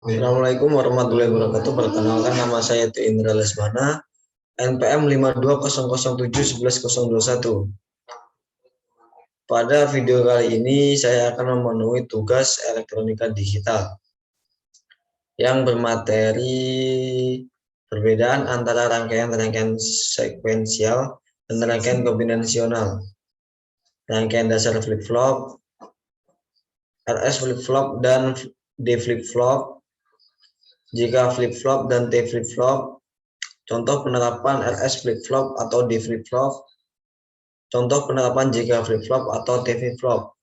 Assalamualaikum warahmatullahi wabarakatuh. Perkenalkan, nama saya Indra Lesmana, NPM 5200711121. Pada video kali ini saya akan memenuhi tugas elektronika digital yang bermateri perbedaan antara rangkaian-rangkaian sekuensial dan rangkaian kombinasional, rangkaian dasar flip-flop, RS flip-flop dan D flip-flop, jika flip-flop dan T flip-flop, contoh penerapan RS flip-flop atau D flip-flop, contoh penerapan jika flip-flop atau T flip-flop.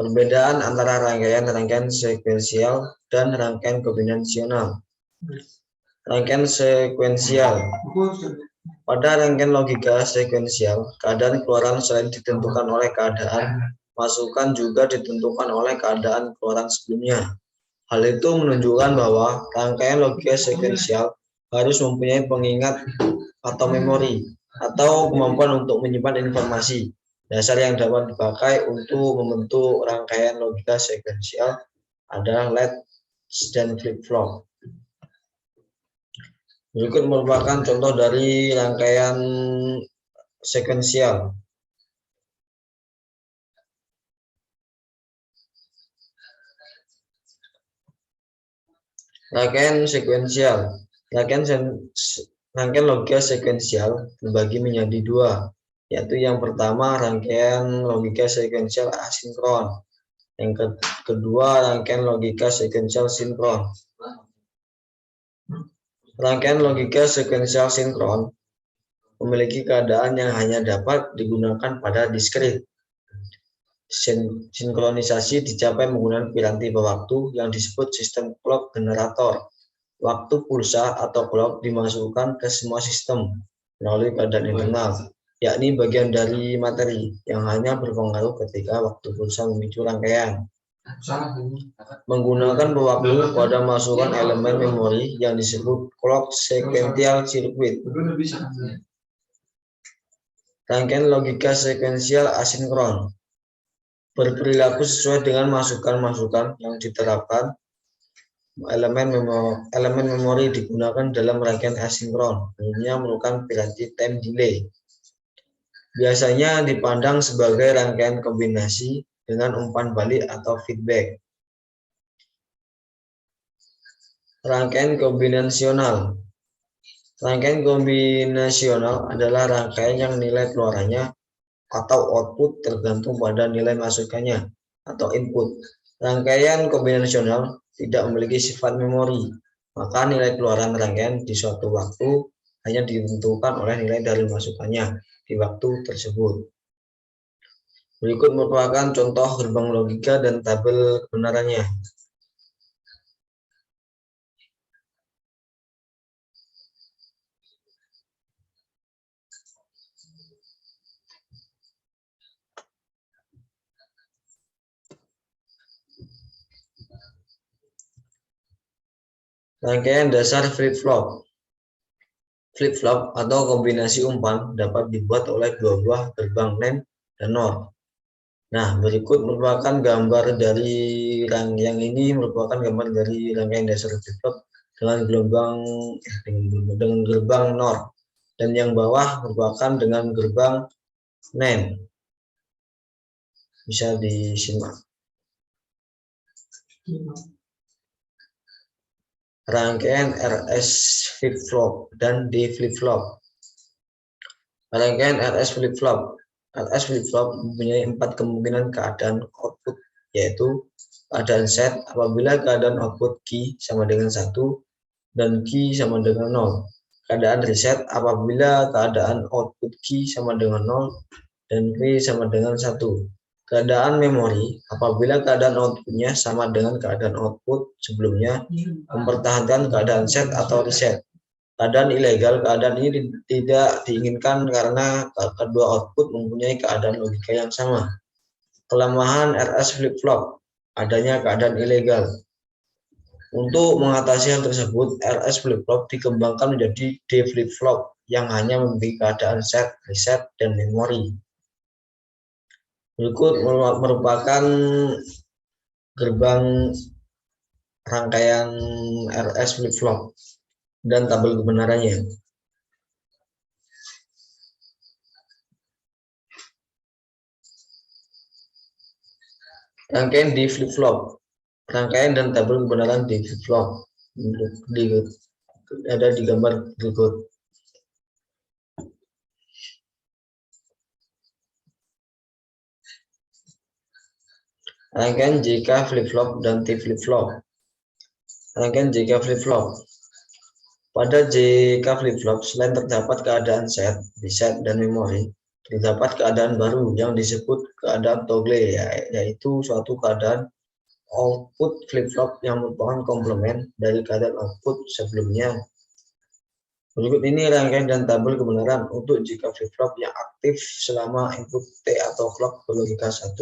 Perbedaan antara rangkaian sekuensial dan rangkaian kombinasional. Rangkaian sekuensial. Pada rangkaian logika sekuensial, keadaan keluaran selain ditentukan oleh keadaan masukan juga ditentukan oleh keadaan keluaran sebelumnya. Hal itu menunjukkan bahwa rangkaian logika sekuensial harus mempunyai pengingat atau memori atau kemampuan untuk menyimpan informasi dasar yang dapat dipakai untuk membentuk rangkaian logika sekuensial adalah latch dan flip-flop. Berikut merupakan contoh dari rangkaian sekuensial. Rangkaian sekuensial. Rangkaian logika sekuensial terbagi menjadi dua, yaitu yang pertama rangkaian logika sekuensial asinkron, yang kedua rangkaian logika sekuensial sinkron. Rangkaian logika sekuensial sinkron memiliki keadaan yang hanya dapat digunakan pada diskrit. Sinkronisasi dicapai menggunakan piranti pewaktu yang disebut sistem clock generator. Waktu pulsa atau clock dimasukkan ke semua sistem melalui keadaan internal, yakni bagian dari materi yang hanya berpengaruh ketika waktu pulsa memicu rangkaian. Menggunakan pewaktu pada masukan elemen memori yang disebut clock sequential circuit. Rangkaian logika sekuensial asinkron berperilaku sesuai dengan masukan-masukan yang diterapkan. Elemen memori digunakan dalam rangkaian asinkron, umumnya merupakan piranti time delay. Biasanya dipandang sebagai rangkaian kombinasi dengan umpan balik atau feedback. Rangkaian kombinasional. Rangkaian kombinasional adalah rangkaian yang nilai keluarannya atau output tergantung pada nilai masukannya atau input. Rangkaian kombinasional tidak memiliki sifat memori, maka nilai keluaran rangkaian di suatu waktu hanya ditentukan oleh nilai dari masukannya di waktu tersebut. Berikut merupakan contoh gerbang logika dan tabel kebenarannya. Rangkaian dasar flip-flop. Flip-flop atau kombinasi umpan dapat dibuat oleh dua buah gerbang NAND dan NOR. Nah, berikut merupakan gambar dari yang ini merupakan gambar dari rangkaian dasar flip-flop dengan gerbang NOR, dan yang bawah merupakan dengan gerbang NAND. Bisa disimak. Rangkaian RS flip-flop dan D flip-flop. Rangkaian RS flip-flop. RS flip-flop mempunyai 4 kemungkinan keadaan output, yaitu keadaan set apabila keadaan output key sama dengan 1 dan key sama dengan 0. Keadaan reset apabila keadaan output key sama dengan 0 dan key sama dengan 1. Keadaan memori apabila keadaan outputnya sama dengan keadaan output sebelumnya, mempertahankan keadaan set atau reset. Keadaan ilegal, keadaan ini tidak diinginkan karena kedua output mempunyai keadaan logika yang sama. Kelemahan RS flip-flop, adanya keadaan ilegal. Untuk mengatasi hal tersebut, RS flip-flop dikembangkan menjadi D flip-flop yang hanya memiliki keadaan set, reset, dan memori. Berikut merupakan gerbang rangkaian RS flip-flop dan tabel kebenarannya. Rangkaian di flip-flop, rangkaian dan tabel kebenaran di flip-flop ada di gambar berikut. Rangkaian JK flip-flop dan T flip-flop. Rangkaian JK flip-flop. Pada JK flip-flop, selain terdapat keadaan set, reset, dan memori, terdapat keadaan baru yang disebut keadaan toggle, yaitu suatu keadaan output flip-flop yang merupakan komplement dari keadaan output sebelumnya. Berikut ini rangkaian dan tabel kebenaran untuk jika flip-flop yang aktif selama input T atau clock berlogika 1.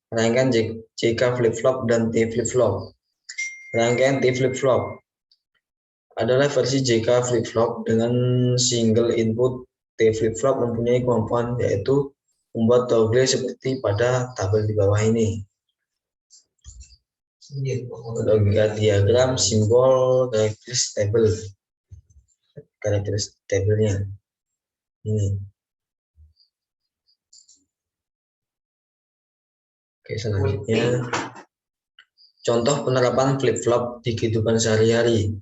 Rangkaian JK flip-flop dan T flip-flop. Rangkaian T flip-flop adalah versi JK flip-flop dengan single input. T flip-flop mempunyai kemampuan yaitu membuat toggle seperti pada tabel di bawah ini. Logika diagram simbol karakteristik tabelnya ini. Oke, selanjutnya contoh penerapan flip-flop di kehidupan sehari-hari.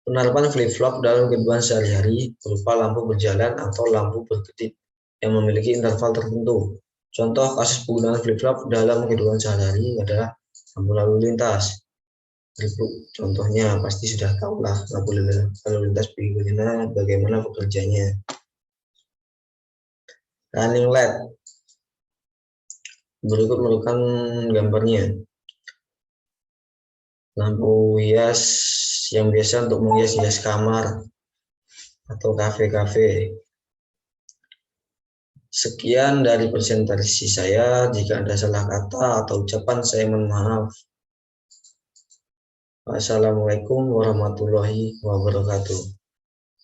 Penerapan flip-flop dalam kehidupan sehari-hari berupa lampu berjalan atau lampu berkedip yang memiliki interval tertentu. Contoh kasus penggunaan flip-flop dalam kehidupan sehari-hari adalah lampu lalu lintas. Contohnya pasti sudah tahu lah lampu lalu lintas bagaimana bekerjanya. Running light. Berikut merupakan gambarnya. Lampu hias yang biasa untuk menghias-hias kamar atau kafe-kafe. Sekian dari presentasi saya. Jika ada salah kata atau ucapan, saya mohon maaf. Wassalamualaikum warahmatullahi wabarakatuh.